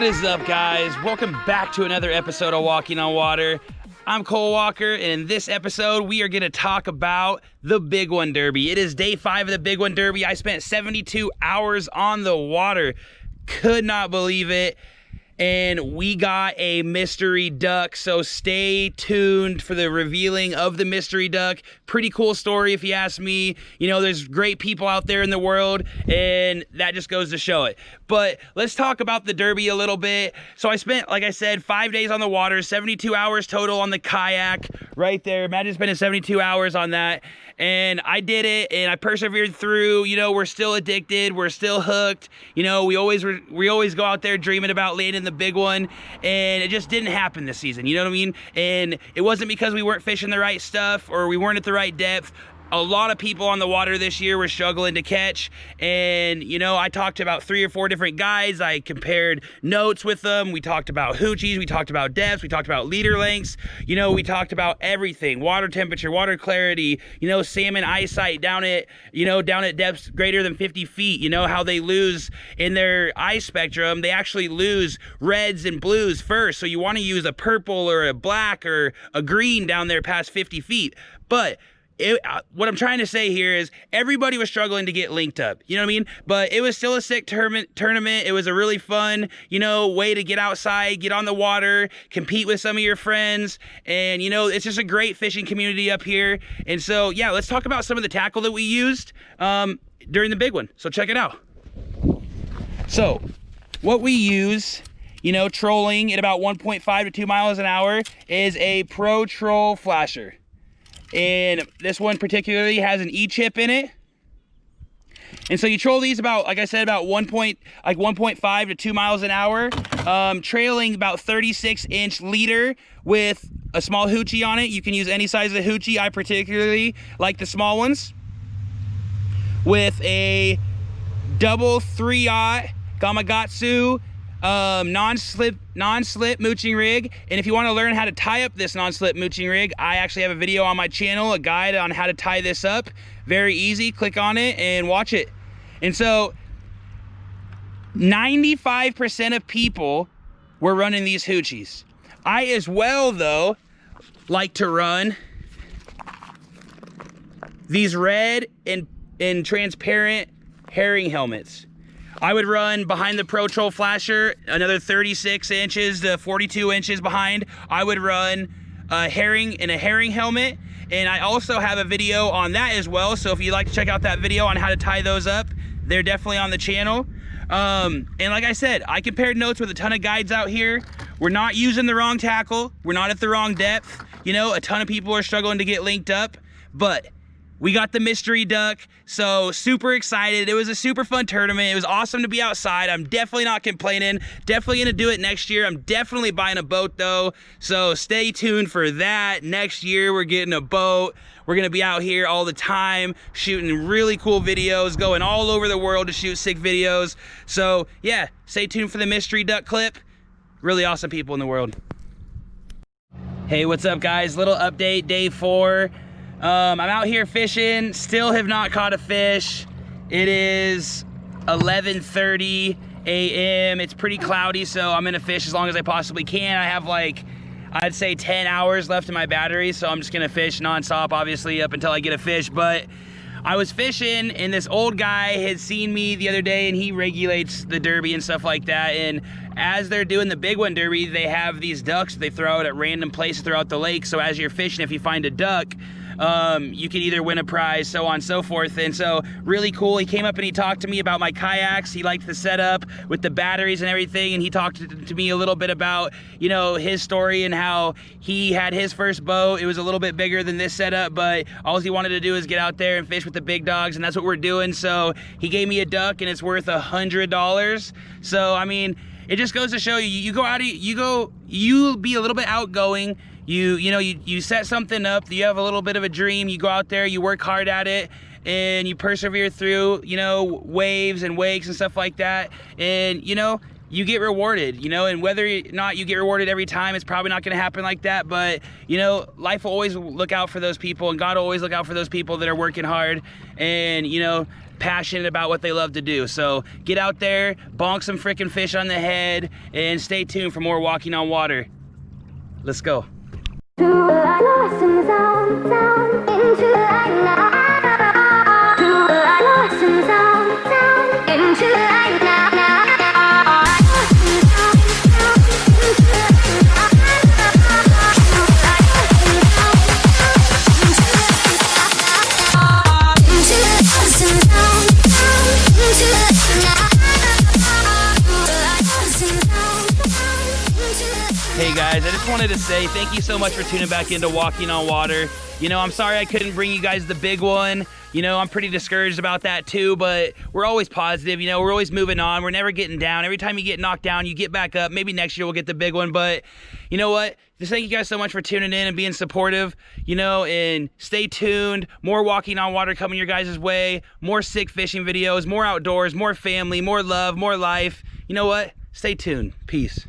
What is up, guys? Welcome back to another episode of Walking on Water. I'm Cole Walker, and in this episode, we are going to talk about the Big One Derby. It is day 5 of the Big One Derby. I spent 72 hours on the water. Could not believe it. And we got a mystery duck, so stay tuned for the revealing of the mystery duck. Pretty cool story if you ask me. You know, there's great people out there in the world, and that just goes to show it. But let's talk about the Derby a little bit. So I spent, like I said, 5 days on the water, 72 hours total on the kayak right there. Imagine spending 72 hours on that. And I did it, and I persevered through. You know, we're still addicted, we're still hooked. You know, we always go out there dreaming about landing the big one, and it just didn't happen this season. You know what I mean? And it wasn't because we weren't fishing the right stuff or we weren't at the right depth. A lot of people on the water this year were struggling to catch, and you know, I talked to about 3 or 4 different guys. I compared notes with them. We talked about hoochies, we talked about depths, we talked about leader lengths. You know, we talked about everything: water temperature, water clarity, you know, salmon eyesight down at depths greater than 50 feet. You know, how they lose in their eye spectrum. They actually lose reds and blues first, so you want to use a purple or a black or a green down there past 50 feet. But what I'm trying to say here is everybody was struggling to get linked up, you know what I mean? But it was still a sick tournament. It was a really fun, you know, way to get outside, get on the water, compete with some of your friends. And, you know, it's just a great fishing community up here. And so, yeah, let's talk about some of the tackle that we used during the big one. So check it out. So what we use, you know, trolling at about 1.5 to 2 miles an hour is a Pro Troll flasher. And this one particularly has an E-chip in it. And so you troll these about, like I said, about 1.5 to 2 miles an hour, trailing about 36-inch leader with a small hoochie on it. You can use any size of hoochie. I particularly like the small ones. With a double 3-aught Gamakatsu non-slip mooching rig. And if you want to learn how to tie up this non-slip mooching rig, I actually have a video on my channel, a guide on how to tie this up. Very easy. Click on it and watch it. And so 95% of people were running these hoochies. I as well, though, like to run these red and transparent herring helmets. I would run behind the Pro Troll flasher, another 36 inches to 42 inches behind. I would run a herring helmet. And I also have a video on that as well. So if you'd like to check out that video on how to tie those up, they're definitely on the channel. And like I said, I compared notes with a ton of guides out here. We're not using the wrong tackle. We're not at the wrong depth. You know, a ton of people are struggling to get linked up, but we got the mystery duck, so super excited. It was a super fun tournament. It was awesome to be outside. I'm definitely not complaining. Definitely gonna do it next year. I'm definitely buying a boat though, so stay tuned for that. Next year, we're getting a boat. We're gonna be out here all the time, shooting really cool videos, going all over the world to shoot sick videos. So yeah, stay tuned for the mystery duck clip. Really awesome people in the world. Hey, what's up, guys? Little update, day 4. I'm out here fishing, still have not caught a fish. It is 11:30 a.m. It's pretty cloudy, so I'm gonna fish as long as I possibly can. I have like, I'd say 10 hours left in my battery, so I'm just gonna fish nonstop, obviously, up until I get a fish. But I was fishing, and this old guy had seen me the other day, and he regulates the Derby and stuff like that. And as they're doing the Big One Derby, they have these ducks they throw out at random places throughout the lake. So as you're fishing, if you find a duck, you can either win a prize, so on and so forth. And so really cool. He came up and he talked to me about my kayaks. He liked the setup with the batteries and everything, and he talked to me a little bit about, you know, his story and how he had his first boat. It was a little bit bigger than this setup, but all he wanted to do is get out there and fish with the big dogs, and that's what we're doing. So he gave me a duck, and it's worth $100. So I mean, it just goes to show you, you go out, you be a little bit outgoing. You set something up, you have a little bit of a dream, you go out there, you work hard at it, and you persevere through, you know, waves and wakes and stuff like that. And, you know, you get rewarded, you know, and whether or not you get rewarded every time, it's probably not going to happen like that. But, you know, life will always look out for those people, and God will always look out for those people that are working hard. And, you know, passionate about what they love to do. So get out there, bonk some freaking fish on the head, and stay tuned for more Walking on Water. Let's go. Hey guys, I just wanted to say thank you so much for tuning back into Walking on Water. You know, I'm sorry I couldn't bring you guys the big one. You know, I'm pretty discouraged about that too, but we're always positive. You know, we're always moving on. We're never getting down. Every time you get knocked down, you get back up. Maybe next year we'll get the big one, but you know what? Just thank you guys so much for tuning in and being supportive, you know, and stay tuned. More Walking on Water coming your guys' way. More sick fishing videos, more outdoors, more family, more love, more life. You know what? Stay tuned. Peace.